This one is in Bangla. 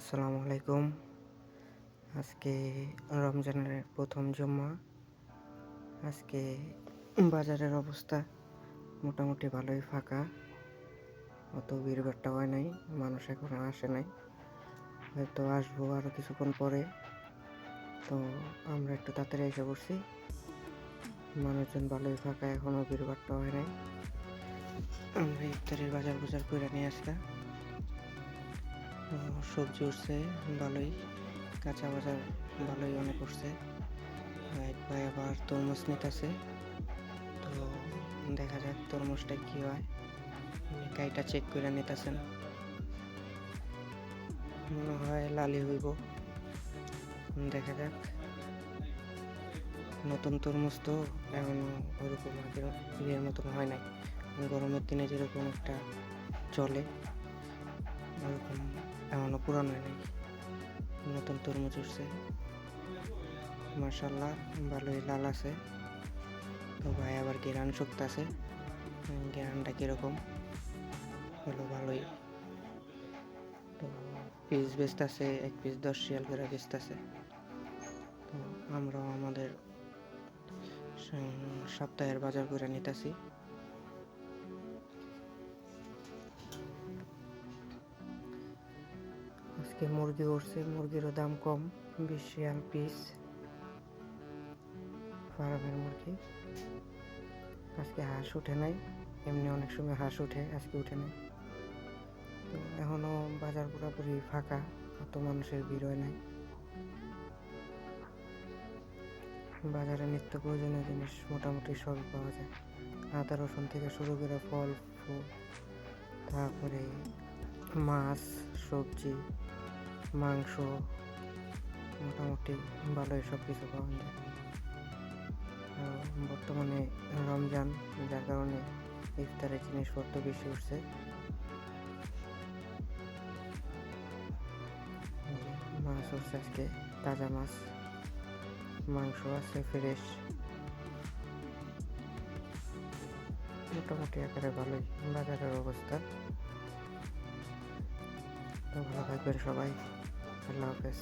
আসসালামু আলাইকুম। আজকে রমজানের প্রথম জুম্মা। আজকে বাজারের অবস্থা মোটামুটি ভালোই ফাঁকা। অত ভিড়ভাট্টা হয় নাই, মানুষ এখনো আসে নাই, হয়তো আসবো আরও কিছুক্ষণ পরে। তো আমরা একটু তাড়াতাড়ি এসে পড়ছি, মানুষজন ভালোই ফাঁকা, এখনও ভিড়ভাট্টা হয় নাই। আমরা ইফতারের বাজার করে নিয়ে আসলাম। সবজি উঠছে ভালোই, কাঁচা বাজার ভালোই অনেক উঠছে। এক ভাই আবার তরমুজ নিতেছে, তো দেখা যাক তরমুজটা কি হয়। গাড়িটা চেক করে নিতেছেন, মনে হয় লালি হইব, দেখা যাক। নতুন তরমুজ তো এখনো ওরকম আগের মতন হয় নাই। গরমের দিনে যেরকম একটা চলে ওরকম এখনো পুরানো হয় নাই। নতুন তরমুজ উঠছে, মাশাআল্লাহ ভালোই লাল আছে। তো ভাই আবার ঘেরান শুকতাছে, ঘেরানটা কিরকম হলো ভালোই। তো পিস বেচতেছে, এক পিস 10 রিয়াল করে বেচতেছে। তো আমরাও আমাদের সপ্তাহের বাজার করে নিতেছি। আজকে মুরগি উঠছে, মুরগিরও দাম কম, 20 রিয়াল পিস, ফার্মের মুরগি। আজকে হাঁস উঠে নাই, এমনি অনেক সময় হাঁস উঠে, আজকে উঠে নাই। তো এখনো বাজার পুরোপুরি ফাঁকা, অত মানুষের ভিড় হয় নাই। বাজারে নিত্য প্রয়োজনীয় জিনিস মোটামুটি সবই পাওয়া যায়, আদা রসুন থেকে শুরু করে ফল ফুল, তারপরে মাছ, সবজি, মাংস, মোটামুটি ভালোই সব কিছু পাওয়া যায়। বর্তমানে রমজান, যার কারণে ইফতারের জিনিসপত্র বেশি উঠছে। মাছ উঠছে আজকে, তাজা মাছ, মাংস আছে ফ্রেশ, মোটামুটি আকারে ভালোই বাজারের অবস্থা। তো ভালো থাকবেন সবাই, আল্লাহ হাফেজ।